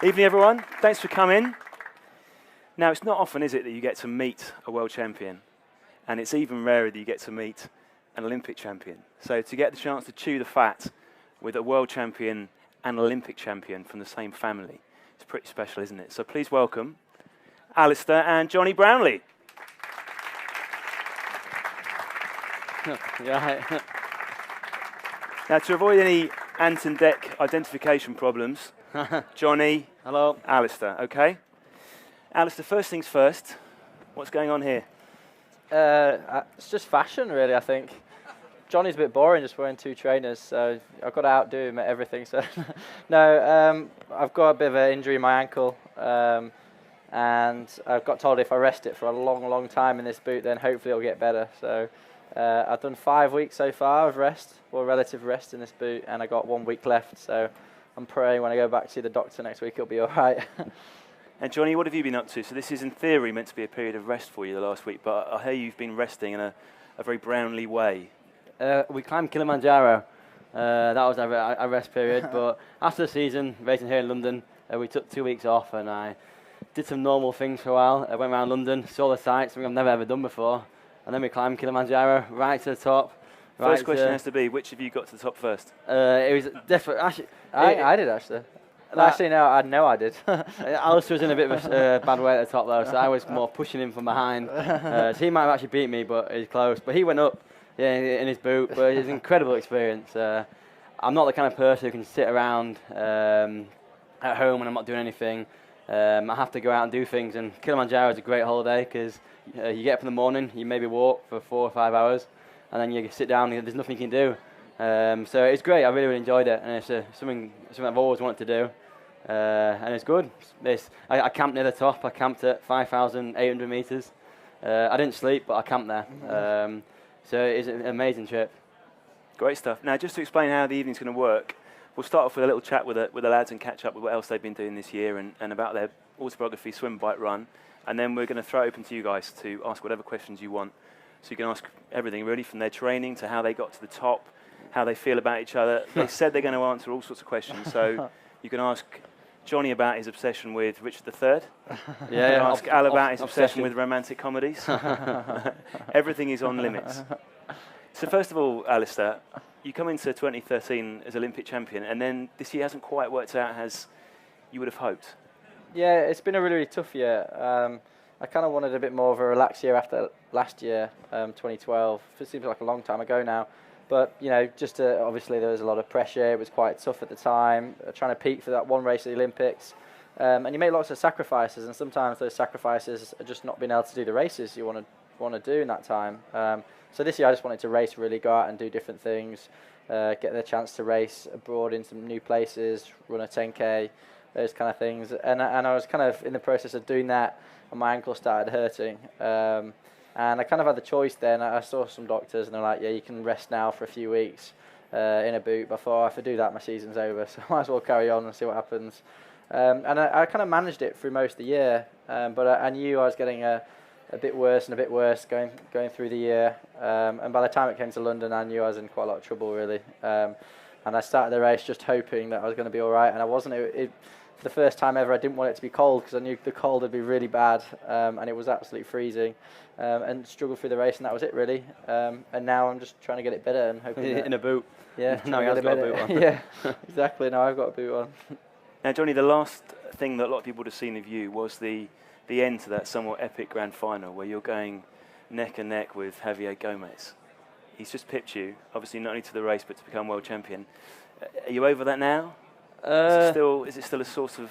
Evening, everyone. Thanks for coming. Now, it's not often, is it, that you get to meet a world champion, and it's even rarer that you get to meet an Olympic champion. So to get the chance to chew the fat with a world champion and Olympic champion from the same family, it's pretty special, isn't it? So please welcome Alistair and Jonny Brownlee. Yeah. Now, to avoid any ant and deck identification problems, Jonny, Hello. Alistair, okay? Alistair, first things first, what's going on here? It's just fashion, really, I think. Johnny's a bit boring, just wearing two trainers, so I've got to outdo him at everything. So, no, I've got a bit of an injury in my ankle, and I've got told if I rest it for a long, long time in this boot, then hopefully it'll get better. So, I've done 5 weeks so far of rest, or relative rest in this boot, and I got 1 week left. So, I'm praying when I go back to see the doctor next week, it'll be all right. And Jonny, what have you been up to? So this is in theory meant to be a period of rest for you the last week, but I hear you've been resting in a very Brownlee way. We climbed Kilimanjaro. That was our rest period. But after the season, racing here in London, we took 2 weeks off, and I did some normal things for a while. I went around London, saw the sights, something I've never ever done before. And then we climbed Kilimanjaro right to the top. First question has to be, which of you got to the top first? It was definitely. Actually, I did actually. Actually, no, I did. Alistair was in a bit of a bad way at the top though, so I was more pushing him from behind. So he might have actually beat me, but he's close. But he went up in his boot, but it's an incredible experience. I'm not the kind of person who can sit around at home when I'm not doing anything. I have to go out and do things, and Kilimanjaro is a great holiday because you get up in the morning, you maybe walk for 4 or 5 hours, and then you sit down and there's nothing you can do. So it's great. I really enjoyed it, and it's something I've always wanted to do, and it's good. I camped near the top. I camped at 5,800 meters. I didn't sleep, but I camped there. So it's an amazing trip. Great stuff. Now, just to explain how the evening's going to work, we'll start off with a little chat with the lads and catch up with what else they've been doing this year and about their autobiography, Swim, Bike, Run, and then we're going to throw it open to you guys to ask whatever questions you want. So you can ask everything really, from their training to how they got to the top, how they feel about each other. They said they're going to answer all sorts of questions. So you can ask Jonny about his obsession with Richard III. Yeah. You can ask Al about his obsession with romantic comedies. Everything is on limits. So first of all, Alistair, you come into 2013 as Olympic champion, and then this year hasn't quite worked out as you would have hoped. Yeah, it's been a really, really tough year. I kind of wanted a bit more of a relaxed year after last year, 2012. It seems like a long time ago now. But, you know, obviously there was a lot of pressure. It was quite tough at the time, trying to peak for that one race at the Olympics. And you make lots of sacrifices, and sometimes those sacrifices are just not being able to do the races you want to do in that time. So this year I just wanted to race, really go out and do different things, get the chance to race abroad in some new places, run a 10K, those kind of things. And I was kind of in the process of doing that, and my ankle started hurting. And I kind of had the choice then. I saw some doctors and they're like, yeah, you can rest now for a few weeks in a boot. But I thought, if I do that, my season's over. So I might as well carry on and see what happens. And I kind of managed it through most of the year. But I knew I was getting a bit worse and a bit worse going through the year. And by the time it came to London, I knew I was in quite a lot of trouble, really. And I started the race just hoping that I was going to be all right. And I wasn't. For the first time ever, I didn't want it to be cold because I knew the cold would be really bad, and it was absolutely freezing, and struggled through the race, and that was it really. And now I'm just trying to get it better and hoping In a boot. Yeah, now he has got a boot on. Yeah, exactly. Now I've got a boot on. Now, Jonny, the last thing that a lot of people would have seen of you was the end to that somewhat epic grand final where you're going neck and neck with Javier Gomez. He's just pipped you, obviously not only to the race but to become world champion. Are you over that now? Is it still a source of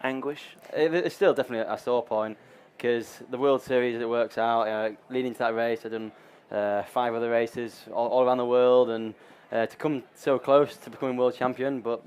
anguish? It's still definitely a sore point because the World Series, as it works out, leading to that race, I've done 5 other races all around the world, and to come so close to becoming world champion, but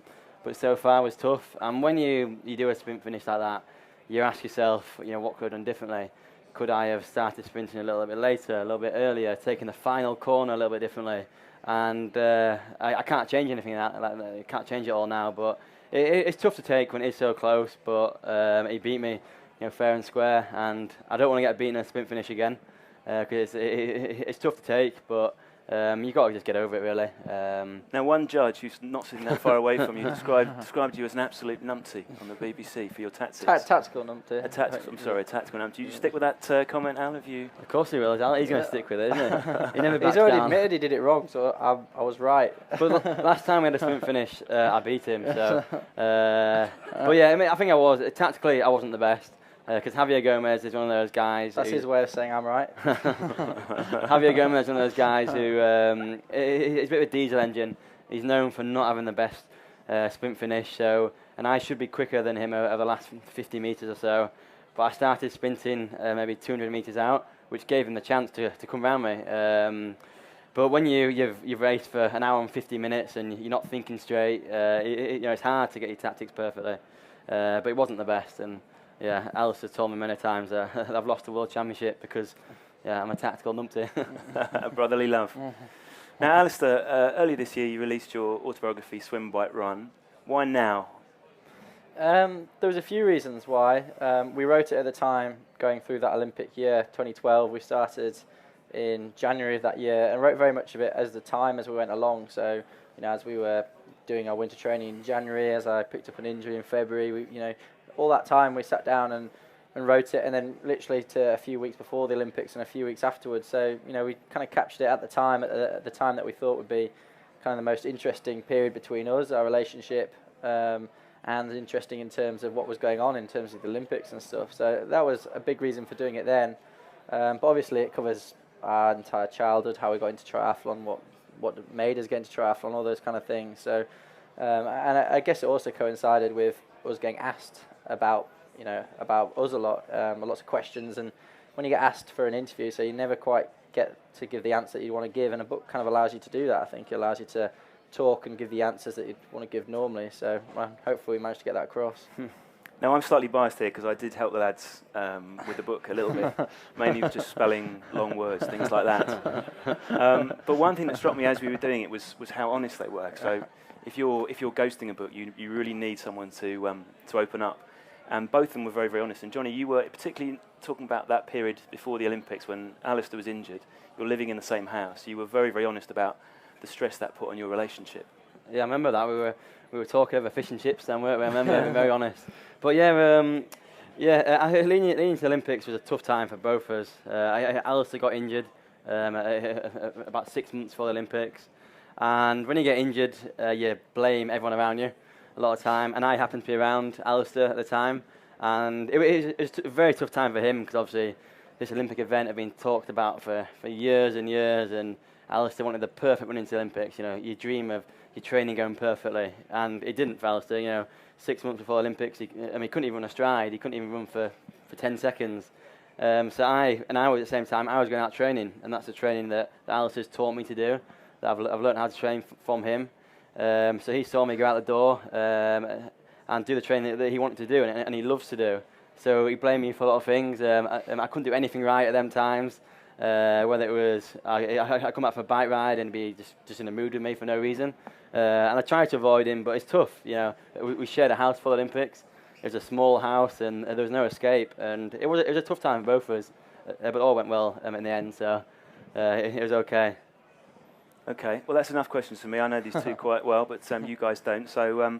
so far was tough. And when you do a sprint finish like that, you ask yourself, what could I have done differently? Could I have started sprinting a little bit later, a little bit earlier, taking the final corner a little bit differently? And I can't change anything that. I can't change it all now, but it's tough to take when it's so close. But he beat me, fair and square, and I don't want to get beaten in a sprint finish again because it's tough to take. But You've got to just get over it, really. Now, one judge who's not sitting that far away from you described you as an absolute numpty on the BBC for your tactics. Tactical numpty. A tactical numpty. Do you stick with that comment, Al? Have you? Of course he will. He's going to stick with it, isn't he? He never backs He's already down. admitted he did it wrong, so I was right. But last time we had a sprint finish, I beat him. So, but yeah, I mean, I think I was tactically I wasn't the best. Because Javier Gomez is one of those guys. That's his way of saying I'm right. Javier Gomez is one of those guys who he's a bit of a diesel engine. He's known for not having the best sprint finish. So, and I should be quicker than him over the last 50 meters or so. But I started sprinting maybe 200 meters out, which gave him the chance to come round me. But when you've raced for an hour and 50 minutes and you're not thinking straight, it's hard to get your tactics perfectly. But it wasn't the best. And yeah, Alistair told me many times I've lost the World Championship because I'm a tactical numpty. Brotherly love. Now, Alistair, earlier this year you released your autobiography, Swim, Bike, Run. Why now? There was a few reasons why. We wrote it at the time, going through that Olympic year, 2012. We started in January of that year and wrote very much of it as the time as we went along. So, as we were doing our winter training in January, as I picked up an injury in February, all that time we sat down and wrote it, and then literally to a few weeks before the Olympics and a few weeks afterwards. So, we kind of captured it at the time, at the time that we thought would be kind of the most interesting period between us, our relationship, and interesting in terms of what was going on in terms of the Olympics and stuff. So that was a big reason for doing it then. But obviously it covers our entire childhood, how we got into triathlon, what made us get into triathlon, all those kind of things. So, and I guess it also coincided with us getting asked about us a lot, lots of questions, and when you get asked for an interview, so you never quite get to give the answer that you want to give, and a book kind of allows you to do that. I think it allows you to talk and give the answers that you'd want to give normally. So hopefully we managed to get that across. Now, I'm slightly biased here because I did help the lads with the book a little bit, mainly with just spelling long words, things like that. But one thing that struck me as we were doing it was how honest they were. So if you're ghosting a book, you really need someone to open up. And both of them were very, very honest. And Jonny, you were particularly talking about that period before the Olympics when Alistair was injured. You're living in the same house. You were very, very honest about the stress that put on your relationship. Yeah, I remember that. We were talking over fish and chips then, weren't we? I remember being very honest. But leading into the Olympics was a tough time for both of us. Alistair got injured about 6 months before the Olympics. And when you get injured, you blame everyone around you a lot of time. And I happened to be around Alistair at the time. And it was a very tough time for him because obviously this Olympic event had been talked about for years and years. And Alistair wanted the perfect run into the Olympics. You dream of your training going perfectly. And it didn't for Alistair. 6 months before the Olympics, he couldn't even run a stride. He couldn't even run for 10 seconds. So I was at the same time, I was going out training. And that's the training that Alistair's taught me to do. That I've learned how to train from him. So he saw me go out the door and do the training that he wanted to do and he loves to do. So he blamed me for a lot of things. I couldn't do anything right at them times. Whether it was I come out for a bike ride and be just in a mood with me for no reason. And I tried to avoid him, but it's tough. We shared a house for the Olympics. It was a small house and there was no escape. And it was a tough time for both of us. But it all went well in the end, so it was okay. Okay, well that's enough questions for me. I know these two quite well, but you guys don't. So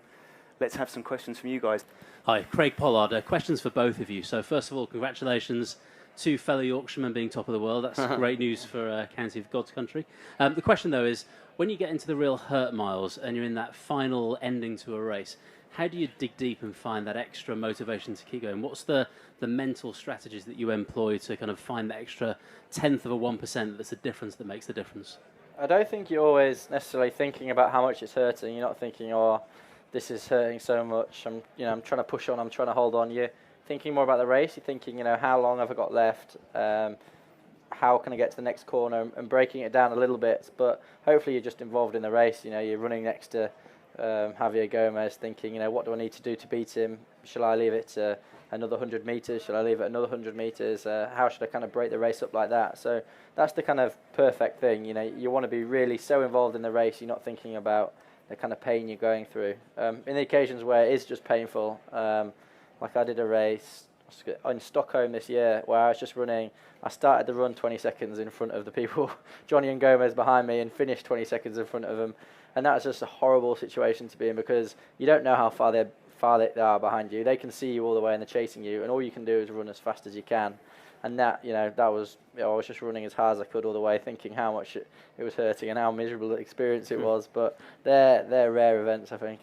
let's have some questions from you guys. Hi, Craig Pollard. Questions for both of you. So first of all, congratulations to fellow Yorkshiremen being top of the world. That's great news for County of God's Country. The question though is, when you get into the real hurt miles and you're in that final ending to a race, how do you dig deep and find that extra motivation to keep going? What's the mental strategies that you employ to kind of find that extra 1/10 of 1% that's the difference that makes the difference? I don't think you're always necessarily thinking about how much it's hurting. You're not thinking, oh, this is hurting so much. I'm trying to push on. I'm trying to hold on. You're thinking more about the race. You're thinking, how long have I got left? How can I get to the next corner? And breaking it down a little bit. But hopefully you're just involved in the race. You're running next to Javier Gomez, thinking, what do I need to do to beat him? Shall I leave it to another 100 metres? Shall I leave it another 100 metres? How should I kind of break the race up like that? So that's the kind of perfect thing. You want to be really so involved in the race, you're not thinking about the kind of pain you're going through. In the occasions where it is just painful, like I did a race, in Stockholm this year, where I was just running. I started the run 20 seconds in front of the people, Jonny and Gomez behind me, and finished 20 seconds in front of them. And that was just a horrible situation to be in, because you don't know how far they are behind you. They can see you all the way and they're chasing you, and all you can do is run as fast as you can. And that, I was just running as hard as I could all the way, thinking how much it was hurting and how miserable an experience it was. But they're rare events, I think.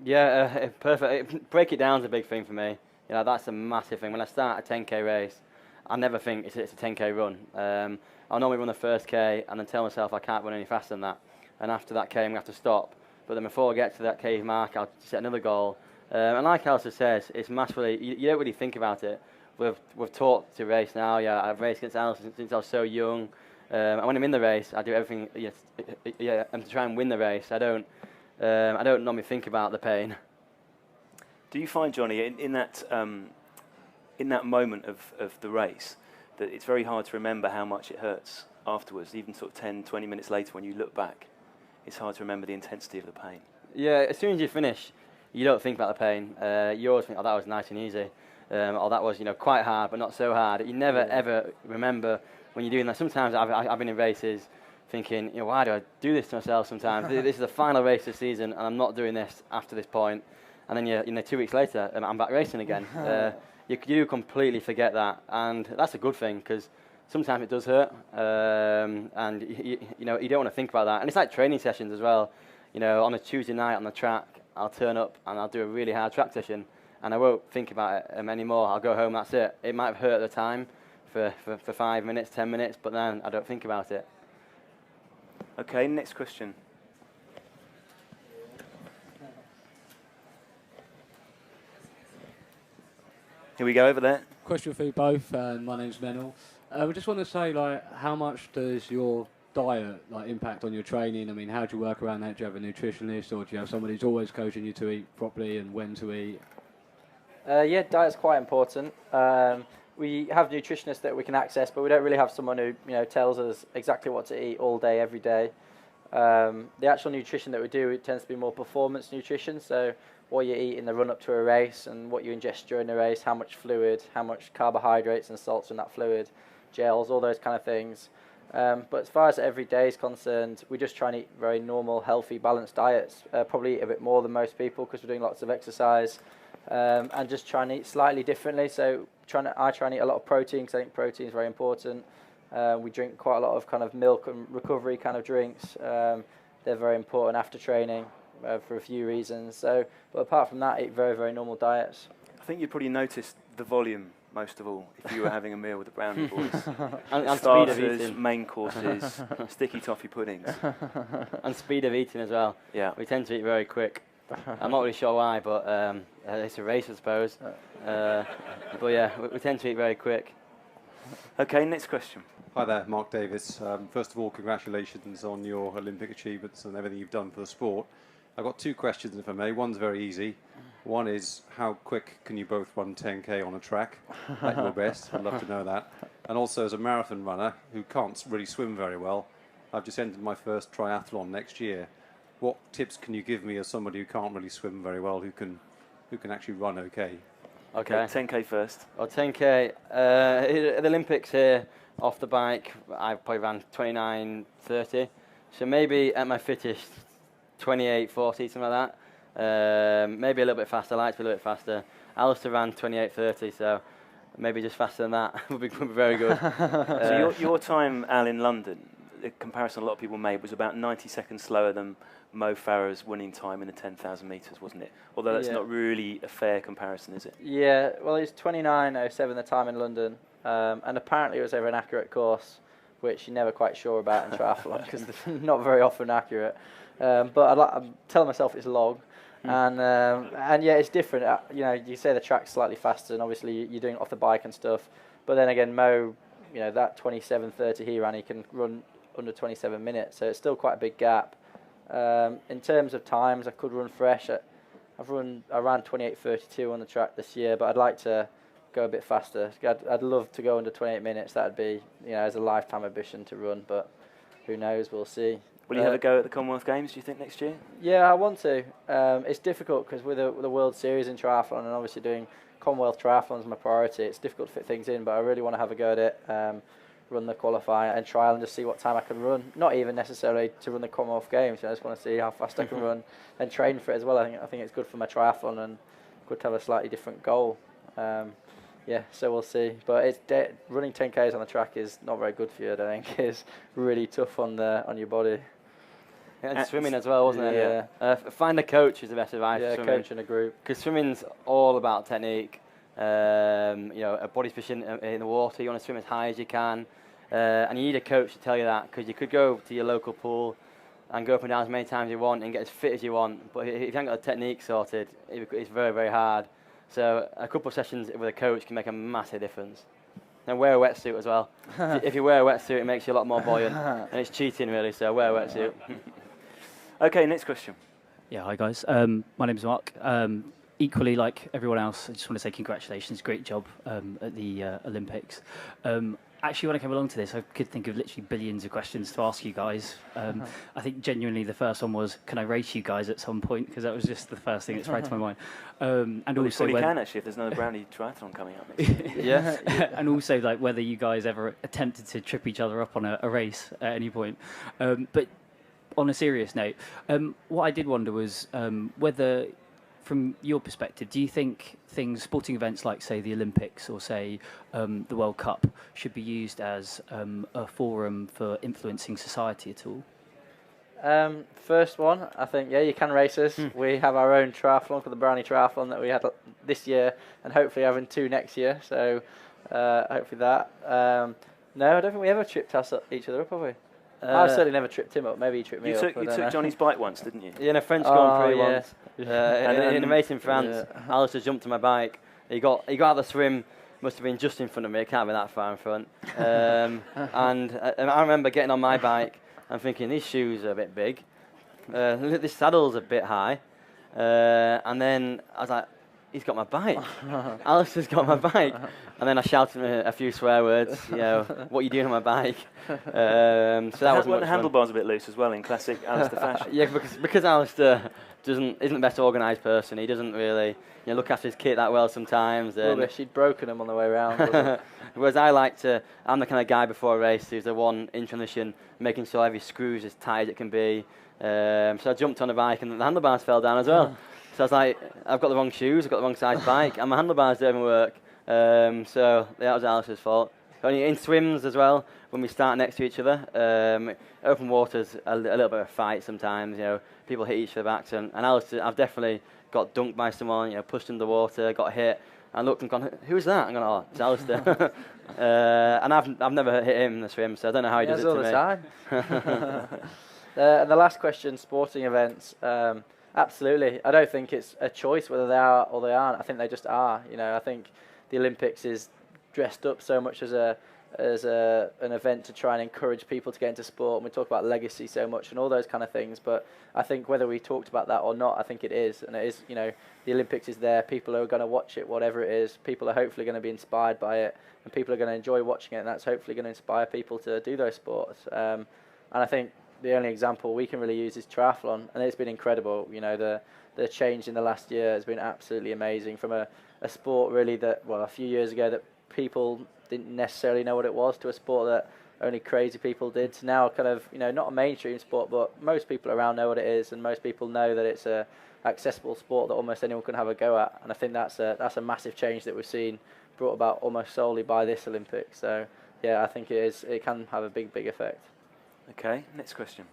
Yeah, perfect. Break it down is a big thing for me. That's a massive thing. When I start a 10k race, I never think it's a 10k run. I'll normally run the first k and then tell myself I can't run any faster than that. And after that k, I'm going to have to stop. But then before I get to that k mark, I'll set another goal. And like Alistair says, it's massively, you don't really think about it. We've taught to race now. Yeah, I've raced against Alistair since I was so young. And when I'm in the race, I do everything and to try and win the race. I don't normally think about the pain. Do you find, Jonny, in that moment of the race, that it's very hard to remember how much it hurts afterwards, even sort of 10, 20 minutes later when you look back? It's hard to remember the intensity of the pain. Yeah, as soon as you finish, you don't think about the pain. You always think, oh, that was nice and easy. Or that was, quite hard, but not so hard. You never, ever remember when you're doing that. Sometimes I've been in races thinking, why do I do this to myself sometimes? This is the final race of the season, and I'm not doing this after this point. And then 2 weeks later, I'm back racing again. You do completely forget that, and that's a good thing, because sometimes it does hurt, and you don't want to think about that. And it's like training sessions as well. On a Tuesday night on the track, I'll turn up and I'll do a really hard track session, and I won't think about it anymore. I'll go home, that's it. It might have hurt at the time for 5 minutes, 10 minutes, but then I don't think about it. Okay, next question. Here we go, over there. Question for you both, and my name's Menel. We just want to say, how much does your diet impact on your training? I mean, how do you work around that? Do you have a nutritionist, or do you have somebody who's always coaching you to eat properly and when to eat? Yeah, diet's quite important. We have nutritionists that we can access, but we don't really have someone who tells us exactly what to eat all day, every day. The actual nutrition that we do, it tends to be more performance nutrition, so what you eat in the run up to a race and what you ingest during the race, how much fluid, how much carbohydrates and salts in that fluid, gels, all those kind of things. But as far as every day is concerned, we just try and eat very normal, healthy, balanced diets, probably eat a bit more than most people because we're doing lots of exercise, and just try and eat slightly differently. So I try and eat a lot of protein, because I think protein is very important. We drink quite a lot of kind of milk and recovery kind of drinks. They're very important after training for a few reasons. But apart from that, eat very, very normal diets. I think you'd probably notice the volume most of all if you were having a meal with the Brownlee boys. and Starters, speed of eating. main courses, sticky toffee puddings. And speed of eating as well. Yeah. We tend to eat very quick. I'm not really sure why, but it's a race, I suppose. But yeah, we tend to eat very quick. Okay, next question. Hi there, Mark Davis. First of all, congratulations on your Olympic achievements and everything you've done for the sport. I've got two questions, if I may. One's very easy. One is, how quick can you both run 10k on a track at your best? I'd love to know that. And also, as a marathon runner who can't really swim very well, I've just entered my first triathlon next year. What tips can you give me as somebody who can't really swim very well, who can actually run okay? Okay. 10k first. Well, 10k. At the Olympics here, off the bike, I probably ran 29:30. So maybe at my fittest, 28:40, something like that. Maybe a little bit faster. I like to be a little bit faster. Alistair ran 28:30, so maybe just faster than that would be very good. So your time, Al, in London, the comparison a lot of people made was about 90 seconds slower than Mo Farah's winning time in the 10,000 metres, wasn't it? Although that's not really a fair comparison, is it? Yeah, well, it's 29:07 the time in London, and apparently it was over an accurate course, which you're never quite sure about in triathlon because they're not very often accurate. But I'm telling myself it's log, and yeah, it's different. You say the track's slightly faster, and obviously you're doing it off the bike and stuff. But then again, Mo, that 27:30 he ran, he can run under 27 minutes, so it's still quite a big gap. In terms of times, I could run fresh. I ran 28:32 on the track this year, but I'd like to go a bit faster. I'd love to go under 28 minutes. That'd be, as a lifetime ambition to run, but who knows? We'll see. Will you have a go at the Commonwealth Games, do you think, next year? Yeah, I want to. It's difficult because with the World Series in triathlon and obviously doing Commonwealth triathlon is my priority, it's difficult to fit things in, but I really want to have a go at it, run the qualifier and trial and just see what time I can run. Not even necessarily to run the Commonwealth Games, I just want to see how fast I can run and train for it as well. I think it's good for my triathlon and good to have a slightly different goal. Yeah, so we'll see. But it's running 10Ks on the track is not very good for you, I don't think. It's really tough on your body. Yeah, and swimming as well, wasn't it? Yeah. Find a coach is the best advice. Yeah, for swimming. coach in a group. Because swimming's all about technique. A body position in the water. You want to swim as high as you can, and you need a coach to tell you that. Because you could go to your local pool and go up and down as many times as you want and get as fit as you want. But if you haven't got the technique sorted, it's very, very hard. So a couple of sessions with a coach can make a massive difference. And wear a wetsuit as well. If you wear a wetsuit, it makes you a lot more buoyant, and it's cheating really. So wear a wetsuit. Okay, next question. Yeah, hi guys. My name's Mark. Equally, like everyone else, I just want to say congratulations. Great job at the Olympics. Actually, when I came along to this, I could think of literally billions of questions to ask you guys. I think genuinely the first one was, can I race you guys at some point? Because that was just the first thing that sprang to my mind. And well, also, you can actually if there's another Brownlee triathlon coming up next year. Yeah. And also, like whether you guys ever attempted to trip each other up on a race at any point. But on a serious note, what I did wonder was whether, from your perspective, do you think sporting events like, say, the Olympics or, say, the World Cup should be used as a forum for influencing society at all? First one, I think, yeah, you can race us. We have our own triathlon for the Brownlee Triathlon that we had this year and hopefully having 2 next year. So hopefully that. No, I don't think we ever tripped each other up, have we? I've certainly never tripped him up. Maybe he tripped me up. You took Jonny's bike once, didn't you? Yeah, in a French Grand Prix yeah. once. In a race in France, Alistair jumped on my bike. He got out of the swim, must have been just in front of me. It can't be that far in front. And I remember getting on my bike and thinking, these shoes are a bit big. This saddle's a bit high. And then I was like, he's got my bike. Alistair's got my bike. And then I shouted a few swear words, what are you doing on my bike? So that was the handlebars a bit loose as well in classic Alistair fashion. Yeah, because Alistair isn't the best organised person. He doesn't really look after his kit that well sometimes. Rubbish, he'd broken them on the way around. Whereas I'm the kind of guy before a race who's the one in transition, making sure every screw's as tight as it can be. So I jumped on a bike and the handlebars fell down as well. So I was like, I've got the wrong shoes, I've got the wrong size bike, and my handlebars don't even work. So that was Alistair's fault. Only in swims as well, when we start next to each other, open water's a little bit of a fight sometimes. People hit each other backs, and Alistair, I've definitely got dunked by someone, pushed into the water, got hit, and looked and gone, who's that? I'm going, oh, it's Alistair. And I've never hit him in the swim, so I don't know how he does it to me. All the time. And the last question, sporting events. Absolutely. I don't think it's a choice whether they are or they aren't. I think they just are. I think the Olympics is dressed up so much as an event to try and encourage people to get into sport. And we talk about legacy so much and all those kind of things. But I think whether we talked about that or not, I think it is. And it is, the Olympics is there. People are going to watch it, whatever it is. People are hopefully going to be inspired by it. And people are going to enjoy watching it. And that's hopefully going to inspire people to do those sports. And I think the only example we can really use is triathlon, and it's been incredible. The change in the last year has been absolutely amazing from a sport really that, a few years ago that people didn't necessarily know what it was, to a sport that only crazy people did, to now kind of, not a mainstream sport, but most people around know what it is, and most people know that it's a accessible sport that almost anyone can have a go at. And I think that's a massive change that we've seen brought about almost solely by this Olympics. So yeah, I think it can have a big effect. Okay, next question.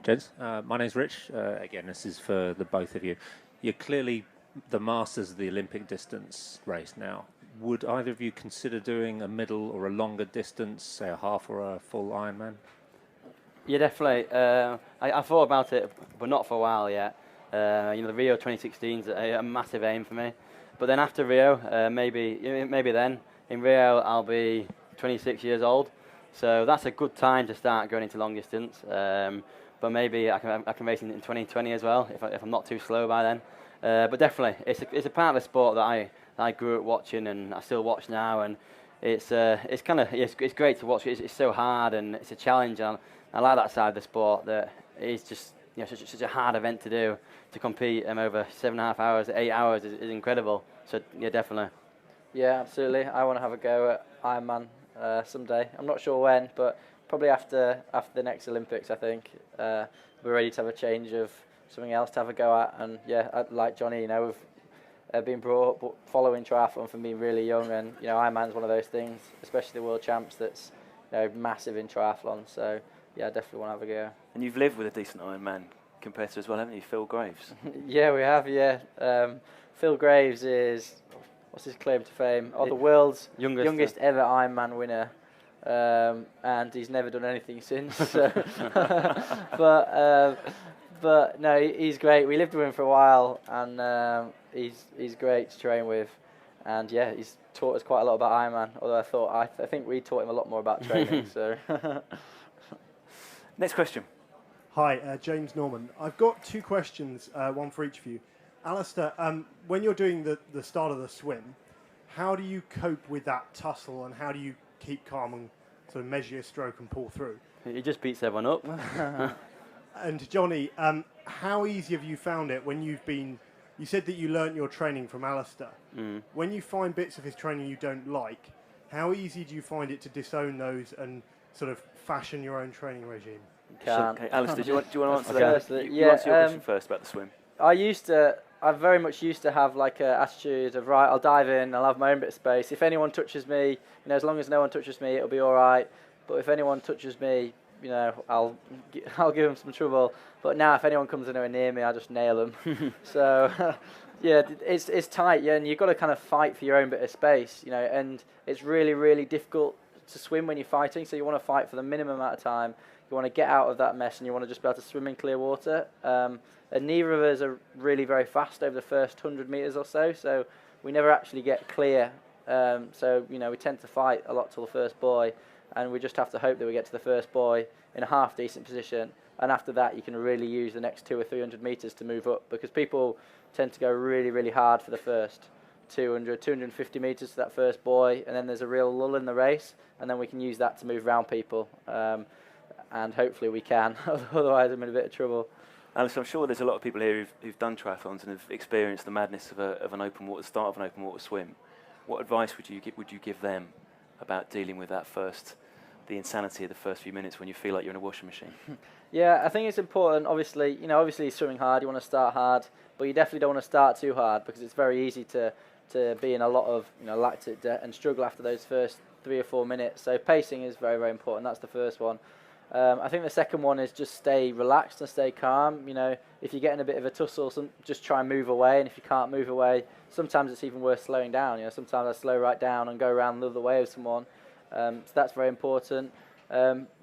Gents, my name's Rich. Again, this is for the both of you. You're clearly the masters of the Olympic distance race now. Would either of you consider doing a middle or a longer distance, say a half or a full Ironman? Yeah, definitely. I thought about it, but not for a while yet. The Rio 2016 is a massive aim for me. But then after Rio, maybe then. In Rio, I'll be 26 years old. So that's a good time to start going into long distance. But maybe I can race in 2020 as well, if I'm not too slow by then. But definitely, it's a part of the sport that I grew up watching, and I still watch now. And it's great to watch. It's so hard and it's a challenge. And I like that side of the sport, that it's just such a hard event to do. To compete over 7.5 hours, 8 hours is incredible. So yeah, definitely. Yeah, absolutely. I want to have a go at Ironman someday. I'm not sure when, but probably after the next Olympics, I think. We're ready to have a change of something else to have a go at. And yeah, like Jonny, we've been brought up following triathlon from being really young, and Ironman's one of those things, especially the World Champs, that's massive in triathlon. So yeah, I definitely want to have a go. And you've lived with a decent Ironman competitor as well, haven't you, Phil Graves? Yeah, we have. Yeah, Phil Graves is, what's his claim to fame? Oh, the world's youngest ever Ironman winner. And he's never done anything since. So but no, he's great. We lived with him for a while, and he's great to train with. And yeah, he's taught us quite a lot about Ironman. Although I think we taught him a lot more about training. So next question. Hi, James Norman. I've got 2 questions, one for each of you. Alistair, when you're doing the start of the swim, how do you cope with that tussle, and how do you keep calm and sort of measure your stroke and pull through? He just beats everyone up. And Jonny, how easy have you found it when you said that you learnt your training from Alistair. When you find bits of his training you don't like, how easy do you find it to disown those and sort of fashion your own training regime? Okay, Alistair, do you want to answer that? Yeah, answer your question first about the swim. I very much used to have like an attitude of, right, I'll dive in, I'll have my own bit of space. If anyone touches me, as long as no one touches me, it'll be all right. But if anyone touches me, I'll give them some trouble. But now, if anyone comes anywhere near me, I just nail them. So, yeah, it's tight, yeah, and you've got to kind of fight for your own bit of space, and it's really, really difficult to swim when you're fighting. So you want to fight for the minimum amount of time. You want to get out of that mess, and you want to just be able to swim in clear water. And neither of us are really very fast over the first 100 metres or so, so we never actually get clear. So, we tend to fight a lot till the first buoy, and we just have to hope that we get to the first buoy in a half-decent position. And after that, you can really use the next 200 or 300 metres to move up, because people tend to go really, really hard for the first 200, 250 metres to that first buoy, and then there's a real lull in the race, and then we can use that to move around people. And hopefully we can, otherwise I'm in a bit of trouble. Alistair, I'm sure there's a lot of people here who've done triathlons and have experienced the madness of an open water start of an open water swim. What advice would you give them about dealing with the insanity of the first few minutes when you feel like you're in a washing machine? Yeah, I think it's important. Obviously swimming hard, you want to start hard, but you definitely don't want to start too hard, because it's very easy to be in a lot of lactic debt and struggle after those first 3 or 4 minutes. So pacing is very, very important. That's the first one. I think the second one is just stay relaxed and stay calm. If you're getting a bit of a tussle, just try and move away. And if you can't move away, sometimes it's even worth slowing down. Sometimes I slow right down and go around the other way of someone. So that's very important.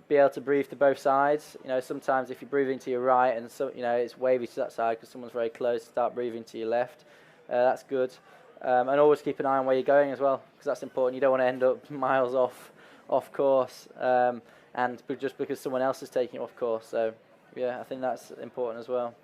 Be able to breathe to both sides. Sometimes if you're breathing to your right and it's wavy to that side because someone's very close, start breathing to your left. That's good. And always keep an eye on where you're going as well, because that's important. You don't want to end up miles off course. And just because someone else is taking it off course. So, yeah, I think that's important as well.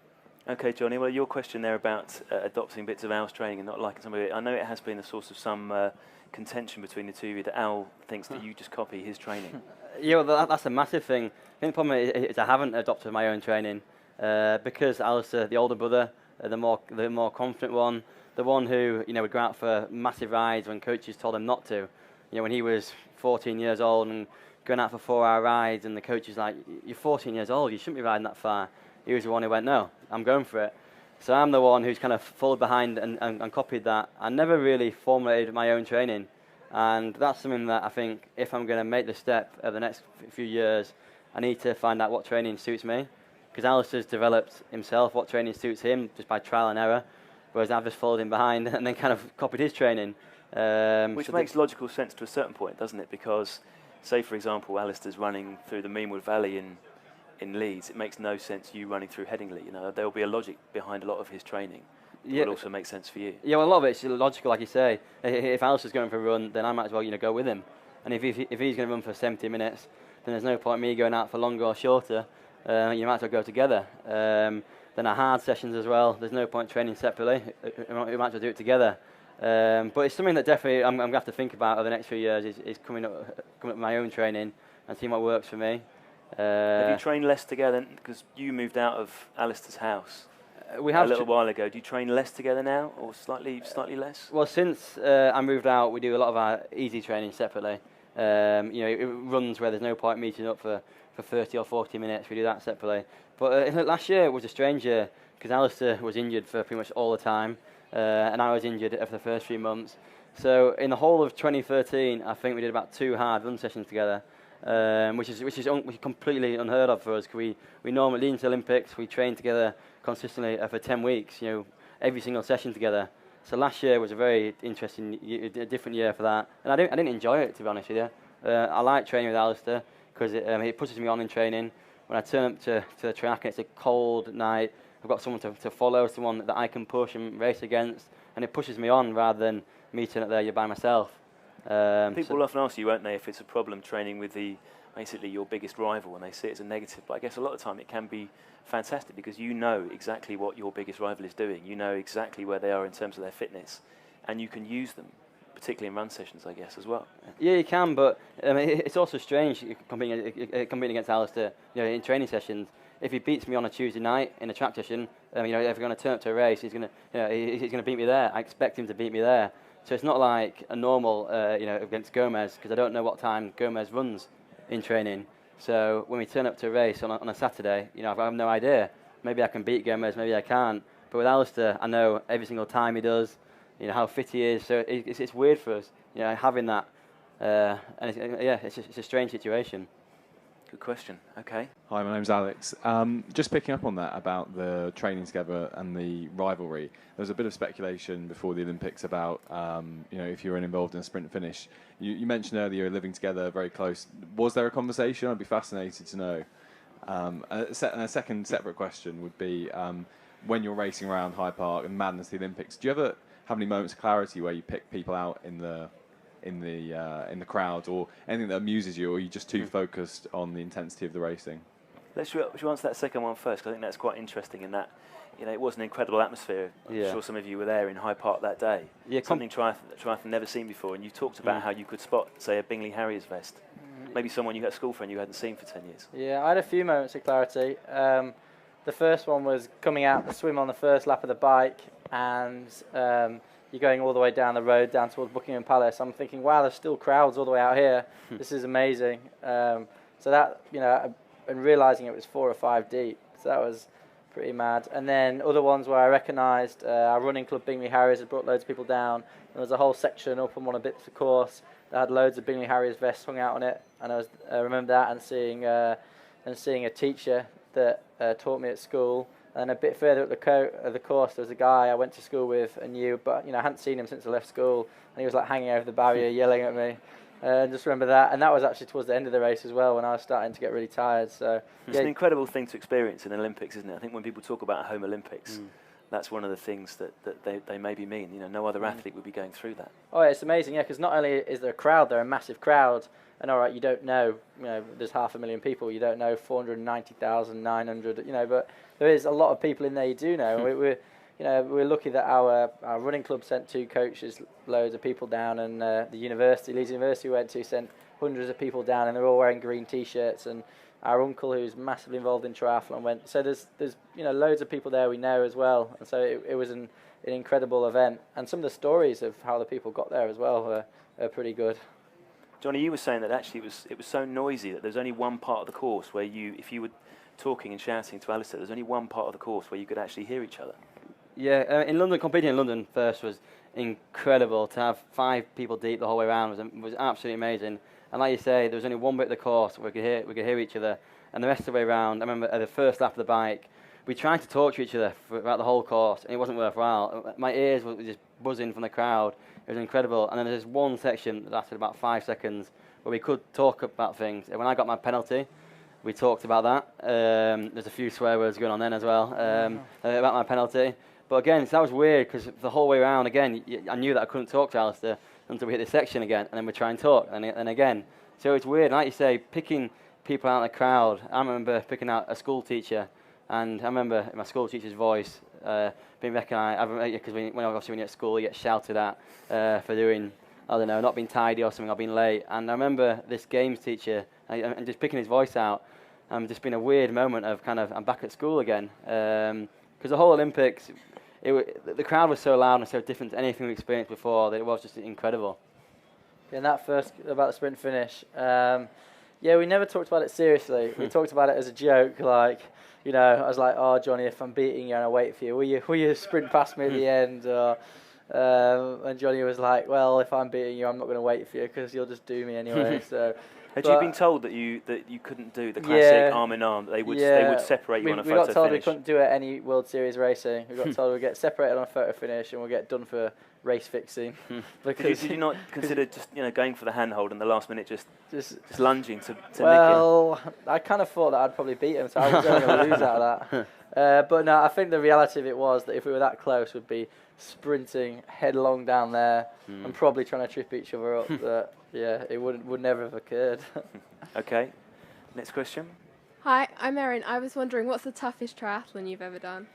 Okay, Jonny, well, your question there about adopting bits of Al's training and not liking some of it, I know it has been the source of some contention between the two of you, that Al thinks that you just copy his training. Yeah, well, that's a massive thing. I think the problem is I haven't adopted my own training because Alistair, the older brother, the more confident one, the one who would go out for massive rides when coaches told him not to. When he was 14 years old and going out for 4-hour rides, and the coach is like, "You're 14 years old, you shouldn't be riding that far." He was the one who went, "No, I'm going for it." So I'm the one who's kind of followed behind and copied that. I never really formulated my own training, and that's something that I think if I'm going to make the step over the next few years, I need to find out what training suits me, because Alistair's developed himself what training suits him just by trial and error, whereas I've just followed him behind and then kind of copied his training. Which so makes logical sense to a certain point, doesn't it? Because say, for example, Alistair's running through the Meanwood Valley in Leeds. It makes no sense you running through Headingley. There will be a logic behind a lot of his training. It will also make sense for you. Yeah, well, a lot of it's logical, like you say. If Alistair's going for a run, then I might as well go with him. And if he's going to run for 70 minutes, then there's no point me going out for longer or shorter. You might as well go together. Then our hard sessions as well, there's no point training separately. We might as well do it together. But it's something that definitely I'm going to have to think about over the next few years, is coming up with my own training and seeing what works for me. Have you trained less together? Because you moved out of Alistair's house We have a little while ago. Do you train less together now, or slightly less? Well, since I moved out, we do a lot of our easy training separately. It runs where there's no point meeting up for 30 or 40 minutes. We do that separately. But last year was a strange year because Alistair was injured for pretty much all the time, and I was injured for the first few months. So in the whole of 2013, I think we did about 2 hard run sessions together, which is completely unheard of for us. Cause we normally lead into the Olympics. We train together consistently for 10 weeks. Every single session together. So last year was a very interesting, a different year for that, and I didn't enjoy it, to be honest with you. I like training with Alistair because it pushes me on in training. When I turn up to the track and it's a cold night, I've got someone to follow, someone that I can push and race against, and it pushes me on rather than me turning up there you're by myself. People will often ask you, won't they, if it's a problem training with basically your biggest rival, and they see it as a negative. But I guess a lot of the time it can be fantastic because you know exactly what your biggest rival is doing. You know exactly where they are in terms of their fitness, and you can use them, particularly in run sessions, I guess, as well. Yeah, you can, but it's also strange competing against Alistair. In training sessions, if he beats me on a Tuesday night in a track session, if we're going to turn up to a race, he's going to beat me there. I expect him to beat me there. So it's not like a normal, against Gomez, because I don't know what time Gomez runs in training. So when we turn up to a race on a Saturday, I have no idea. Maybe I can beat Gomez, maybe I can't. But with Alistair, I know every single time he does, how fit he is. So it's weird for us, having that. And it's a strange situation. Good question. Okay. Hi, my name's Alex. Just picking up on that about the training together and the rivalry. There was a bit of speculation before the Olympics about, if you were involved in a sprint finish. You mentioned earlier living together, very close. Was there a conversation? I'd be fascinated to know. And a second separate question would be, when you're racing around Hyde Park and madness of the Olympics, do you ever have any moments of clarity where you pick people out in the crowd, or anything that amuses you, or are you just too focused on the intensity of the racing? Should we answer that second one first? 'Cause I think that's quite interesting in that, it was an incredible atmosphere. I'm sure some of you were there in Hyde Park that day. Yeah, something triathlon never seen before. And you talked about how you could spot, say, a Bingley Harriers vest. Maybe someone you had a school friend you hadn't seen for 10 years. Yeah, I had a few moments of clarity. The first one was coming out the swim on the first lap of the bike, and you're going all the way down the road, down towards Buckingham Palace. I'm thinking, wow, there's still crowds all the way out here. This is amazing. So that, and realising it was 4 or 5 deep. So that was pretty mad. And then other ones where I recognised our running club, Bingley Harriers, had brought loads of people down. There was a whole section up on one of the bits of the course that had loads of Bingley Harriers vests hung out on it. And I remember that and seeing a teacher that taught me at school. And a bit further up the course, there was a guy I went to school with and knew, but I hadn't seen him since I left school. And he was like hanging over the barrier, yelling at me. Just remember that, and that was actually towards the end of the race as well, when I was starting to get really tired. So it's an incredible thing to experience in the Olympics, isn't it? I think when people talk about home Olympics, that's one of the things that they maybe mean. No other athlete would be going through that. Oh, it's amazing, yeah, because not only is there a crowd, there a massive crowd, and all right, you don't know, there's 500,000 people, you don't know 490,900, but there is a lot of people in there you do know. And we're lucky that our running club sent 2 coaches, loads of people down, and the Leeds University we went to sent hundreds of people down, and they're all wearing green T-shirts. And our uncle, who's massively involved in triathlon, went. So there's loads of people there we know as well, and so it was an incredible event. And some of the stories of how the people got there as well are pretty good. Jonny, you were saying that actually it was so noisy that there's only one part of the course where if you were talking and shouting to Alistair, there's only one part of the course where you could actually hear each other. Yeah, in London, competing in London first was incredible. To have 5 people deep the whole way around was absolutely amazing. And like you say, there was only one bit of the course where we could hear each other, and the rest of the way around. I remember at the first lap of the bike, we tried to talk to each other throughout the whole course, and it wasn't worthwhile. My ears were just buzzing from the crowd. It was incredible. And then there's one section that lasted about 5 seconds where we could talk about things. And when I got my penalty, we talked about that. There's a few swear words going on then as well about my penalty. But again, that was weird because the whole way around, again, I knew that I couldn't talk to Alistair until we hit this section again, and then we try and talk, and again. So it's weird. Like you say, picking people out in the crowd. I remember picking out a school teacher, and I remember my school teacher's voice being recognised. Because when you're at school, you get shouted at for doing, I don't know, not being tidy or something, or being late. And I remember this games teacher, and just picking his voice out. just been a weird moment of I'm back at school again. Because the whole Olympics, the crowd was so loud and so different to anything we experienced before that it was just incredible. And that first, about the sprint finish, we never talked about it seriously. We talked about it as a joke, like, I was like, oh, Jonny, if I'm beating you and I wait for you, will you sprint past me at the end? And Jonny was like, well, if I'm beating you, I'm not going to wait for you because you'll just do me anyway. So. Had you been told that you couldn't do the classic arm in arm? They would separate you on a photo finish. We got told we couldn't do it at any World Series racing. We got told we'd get separated on a photo finish and we'll get done for race fixing. Did you not consider just going for the handhold in the last minute, just lunging to nick him? Well, I kind of thought that I'd probably beat him, so I was only going to lose out of that. But no, I think the reality of it was that if we were that close, we'd be sprinting headlong down there and probably trying to trip each other up. But yeah, it would never have occurred. Okay, next question. Hi, I'm Erin. I was wondering, what's the toughest triathlon you've ever done?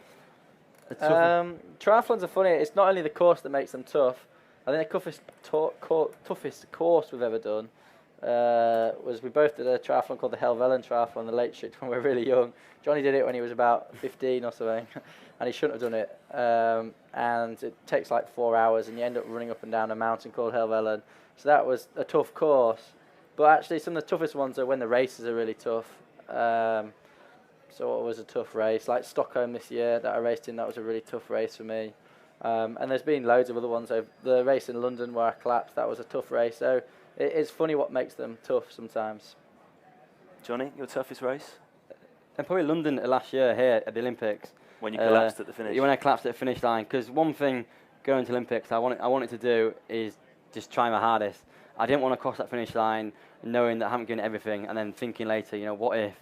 Triathlons are funny. It's not only the course that makes them tough. I think the toughest course we've ever done was we both did a triathlon called the Helvellyn Triathlon, the Lake District, when we were really young. Jonny did it when he was about 15 or something, and he shouldn't have done it. And it takes like 4 hours, and you end up running up and down a mountain called Helvellyn. So that was a tough course. But actually, some of the toughest ones are when the races are really tough. So it was a tough race, like Stockholm this year that I raced in. That was a really tough race for me. And there's been loads of other ones. The race in London where I collapsed, that was a tough race. So it's funny what makes them tough sometimes. Jonny, your toughest race? And probably London last year here at the Olympics. When you collapsed at the finish? When I collapsed at the finish line. Because one thing going to Olympics I wanted to do is just try my hardest. I didn't want to cross that finish line knowing that I haven't given everything and then thinking later, what if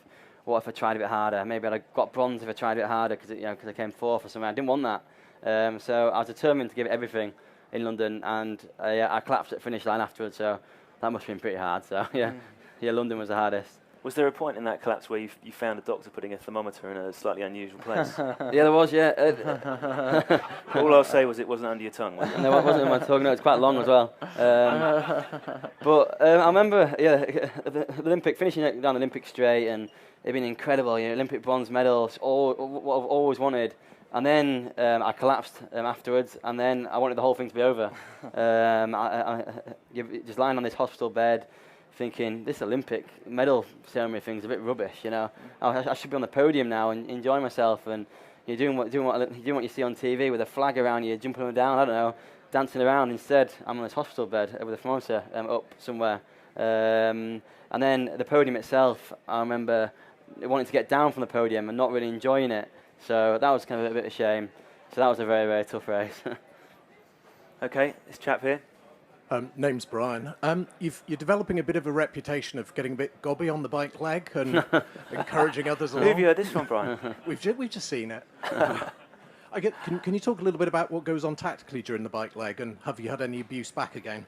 I tried a bit harder? Maybe I'd have got bronze if I tried a bit harder because I came fourth or something. I didn't want that. So I was determined to give it everything in London, and I collapsed at the finish line afterwards, so that must have been pretty hard. So yeah, London was the hardest. Was there a point in that collapse where you found a doctor putting a thermometer in a slightly unusual place? Yeah, there was, yeah. All I'll say was it wasn't under your tongue, was it? No, it wasn't in my tongue, no, it's quite long as well. But I remember, the Olympic, finishing down the Olympic straight, and it'd been incredible, Olympic bronze medals, what I've always wanted. And then I collapsed afterwards, and then I wanted the whole thing to be over. I just lying on this hospital bed, thinking this Olympic medal ceremony thing's a bit rubbish, I should be on the podium now and enjoying myself, and you're doing what you see on TV with a flag around you, jumping up and down, I don't know, dancing around. Instead, I'm on this hospital bed with a thermometer up somewhere. And then the podium itself, I remember wanting to get down from the podium and not really enjoying it. So that was kind of a bit of a shame. So that was a very, very tough race. Okay, this chap here. Name's Brian. You're developing a bit of a reputation of getting a bit gobby on the bike leg and encouraging others along. Who have you heard this from, Brian? We've just seen it. Can you talk a little bit about what goes on tactically during the bike leg, and have you had any abuse back again?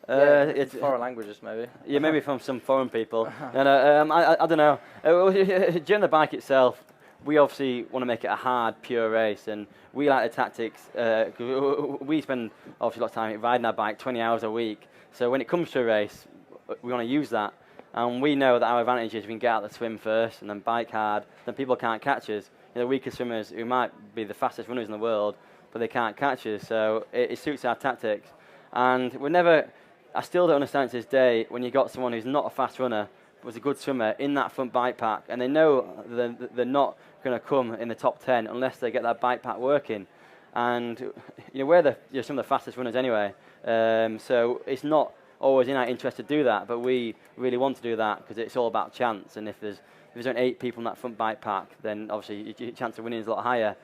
It's foreign languages, maybe. Yeah, maybe from some foreign people. I don't know. During the bike itself, we obviously want to make it a hard, pure race, and we like the tactics. We spend obviously a lot of time riding our bike 20 hours a week. So when it comes to a race, we want to use that. And we know that our advantage is we can get out the swim first and then bike hard, then people can't catch us. The weaker swimmers who might be the fastest runners in the world, but they can't catch us. So it suits our tactics. And I still don't understand to this day when you got someone who's not a fast runner, but was a good swimmer in that front bike pack, and they know they're not going to come in the top 10 unless they get that bike pack working. And we're some of the fastest runners anyway, so it's not always in our interest to do that, but we really want to do that because it's all about chance. And if there's only 8 people in that front bike pack, then obviously your chance of winning is a lot higher.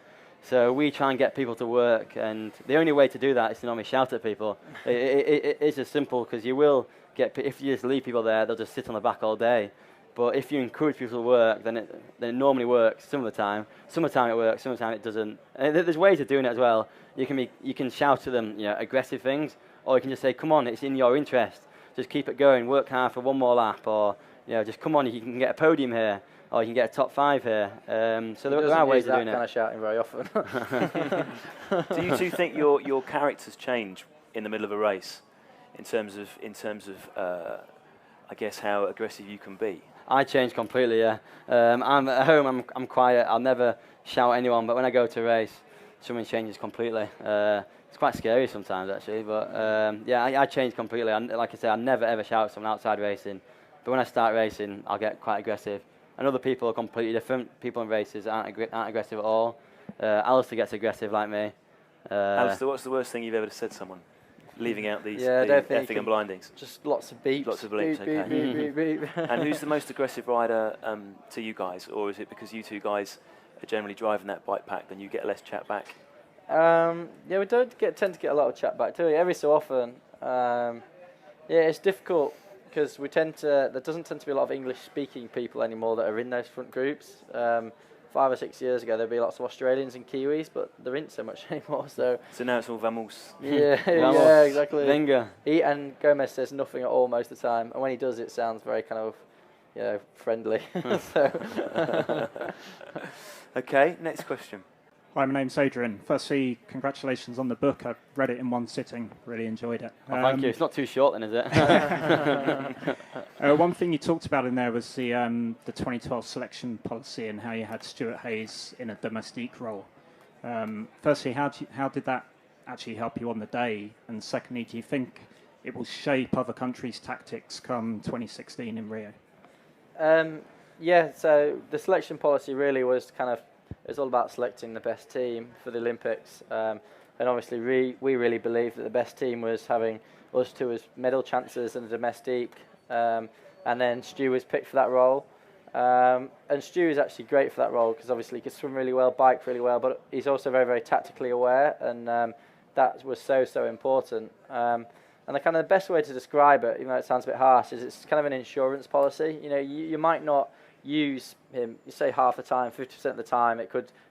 So we try and get people to work, and the only way to do that is to normally shout at people. It's as simple, because you will get, if you just leave people there, they'll just sit on the back all day. But if you encourage people to work, then it normally works some of the time. Some of the time it works, some of the time it doesn't. And there's ways of doing it as well. You can shout to them, aggressive things, or you can just say, "Come on, it's in your interest. Just keep it going. Work hard for one more lap," or just come on, you can get a podium here, or you can get a top 5 here. So there are ways of doing it. Kind of shouting very often. Do you two think your characters change in the middle of a race, in terms of I guess how aggressive you can be? I changed completely. Yeah, I'm at home. I'm quiet. I'll never shout at anyone. But when I go to a race, something changes completely. It's quite scary sometimes actually. But yeah, I changed completely. Like I say, I never ever shout at someone outside racing. But when I start racing, I'll get quite aggressive. And other people are completely different. People in races aren't aggressive at all. Alistair gets aggressive like me. Alistair, what's the worst thing you've ever said to someone? Leaving out these Yeah, I the don't think effing and blindings. Just lots of beeps. Lots of bleeps, Beep, okay. beep, beep, beep, beep. And who's the most aggressive rider to you guys? Or is it because you two guys are generally driving that bike pack, then you get less chat back? Yeah, we don't tend to get a lot of chat back, do we? Every so often. Yeah, it's difficult because there doesn't tend to be a lot of English-speaking people anymore that are in those front groups. 5 or 6 years ago, there'd be lots of Australians and Kiwis, but there isn't so much anymore. So now it's all vamos. Yeah, yeah, exactly. Venga. And Gomez says nothing at all most of the time, and when he does, it sounds very kind of, friendly. So. Okay, next question. Hi, my name's Adrian. Firstly, congratulations on the book. I've read it in one sitting, really enjoyed it. Oh, thank you. It's not too short then, is it? One thing you talked about in there was the 2012 selection policy and how you had Stuart Hayes in a Domestique role. Firstly, how did that actually help you on the day? And secondly, do you think it will shape other countries' tactics come 2016 in Rio? Yeah, so the selection policy really was it was all about selecting the best team for the Olympics, and obviously we really believed that the best team was having us two as medal chances and a Domestique, and then Stu was picked for that role, and Stu is actually great for that role because obviously he can swim really well, bike really well, but he's also very, very tactically aware, and that was so important. And the best way to describe it, even though it sounds a bit harsh, is it's kind of an insurance policy. You might not use him, you say half the time, 50% of the time,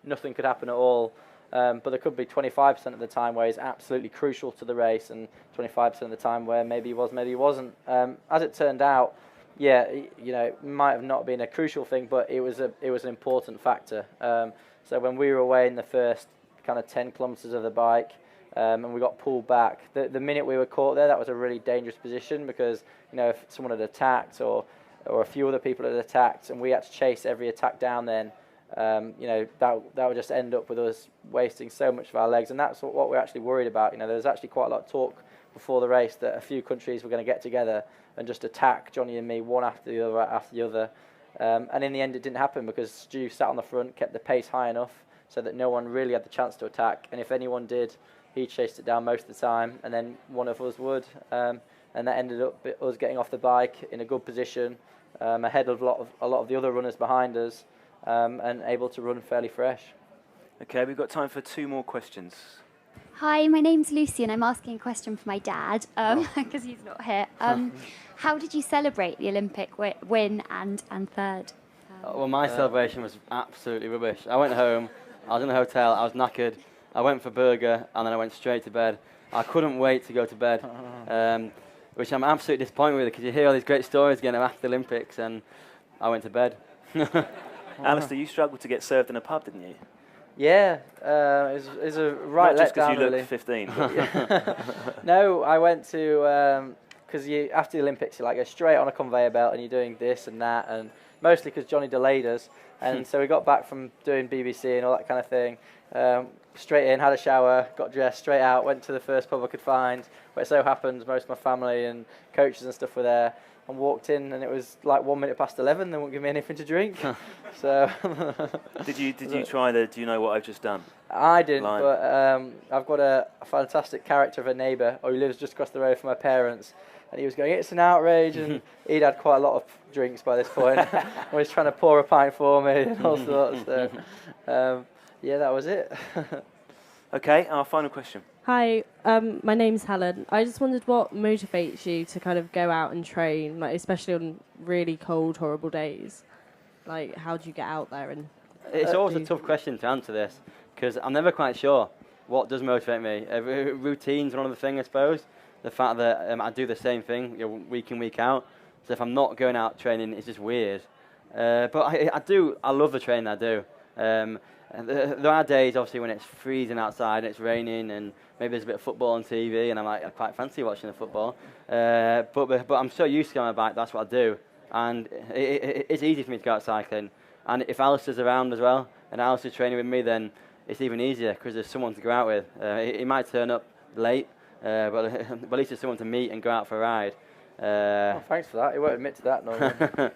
nothing could happen at all. But there could be 25% of the time where he's absolutely crucial to the race, and 25% of the time where maybe he was, maybe he wasn't. As it turned out, yeah, it might have not been a crucial thing, but it was an important factor. So when we were away in the first 10 kilometres of the bike, and we got pulled back, the minute we were caught there, that was a really dangerous position because if someone had attacked or a few other people had attacked, and we had to chase every attack down, then that would just end up with us wasting so much of our legs, and that's what we're actually worried about. There was actually quite a lot of talk before the race that a few countries were going to get together and just attack Jonny and me one after the other, and in the end it didn't happen because Stu sat on the front, kept the pace high enough so that no one really had the chance to attack, and if anyone did, he chased it down most of the time, and then one of us would, and that ended up us getting off the bike in a good position, ahead of a lot of the other runners behind us, and able to run fairly fresh. Okay, we've got time for 2 more questions. Hi, my name's Lucy, and I'm asking a question for my dad because he's not here. How did you celebrate the Olympic win and third? Well, my celebration was absolutely rubbish. I went home, I was in the hotel, I was knackered, I went for a burger, and then I went straight to bed. I couldn't wait to go to bed, which I'm absolutely disappointed with because you hear all these great stories again after the Olympics, and I went to bed. Alistair, you struggled to get served in a pub, didn't you? Yeah, it's a right Not just because letdown, you really. look 15. No, I went to because after the Olympics you go straight on a conveyor belt and you're doing this and that, and mostly because Jonny delayed us, and so we got back from doing BBC and all that kind of thing. Straight in, had a shower, got dressed, straight out, went to the first pub I could find, where it so happened most of my family and coaches and stuff were there, and walked in, and it was 1 minute past 11. They wouldn't give me anything to drink. So Did you try the "Do you know what I've just done"? I didn't, line? but I've got a fantastic character of a neighbour who lives just across the road from my parents, and he was going, "It's an outrage," and he'd had quite a lot of drinks by this point. And he was trying to pour a pint for me and all sorts. So yeah, that was it. Okay, our final question. Hi, my name's Helen. I just wondered what motivates you to go out and train, especially on really cold, horrible days. How do you get out there? And it's always a tough question to answer this because I'm never quite sure what does motivate me. Routine's one of the things, I suppose. The fact that I do the same thing week in, week out. So if I'm not going out training, it's just weird. But I love the training I do. There are days, obviously, when it's freezing outside and it's raining, and maybe there's a bit of football on TV, and I quite fancy watching the football. But I'm so used to going on my bike, that's what I do. and it's easy for me to go out cycling. And if Alistair's around as well, and Alistair's training with me, then it's even easier because there's someone to go out with. He might turn up late, but at least there's someone to meet and go out for a ride. Oh, thanks for that. He won't admit to that normally.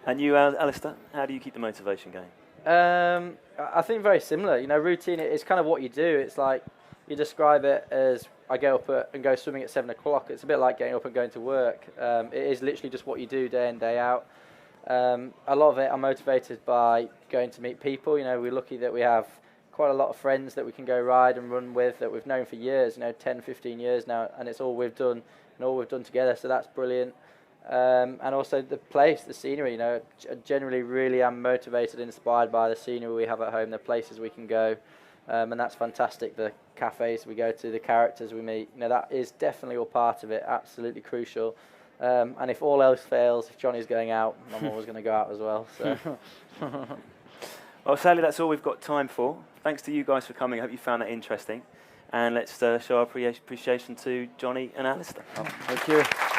And you, Alistair, how do you keep the motivation going? I think very similar. You know, routine is kind of what you do. It's like you describe it as I go up and go swimming at 7 o'clock. It's a bit like getting up and going to work. It is literally just what you do day in, day out. A lot of it I'm motivated by going to meet people. You know, we're lucky that we have quite a lot of friends that we can go ride and run with that we've known for years, 10, 15 years now, and it's all we've done and all we've done together, so that's brilliant. And also the place, the scenery, I generally really am motivated and inspired by the scenery we have at home, the places we can go, and that's fantastic. The cafes we go to, the characters we meet, that is definitely all part of it, absolutely crucial. And if all else fails, if Jonny's going out, I'm always going to go out as well. So. Well, sadly, that's all we've got time for. Thanks to you guys for coming. I hope you found that interesting. And let's show our appreciation to Jonny and Alistair. Thank you.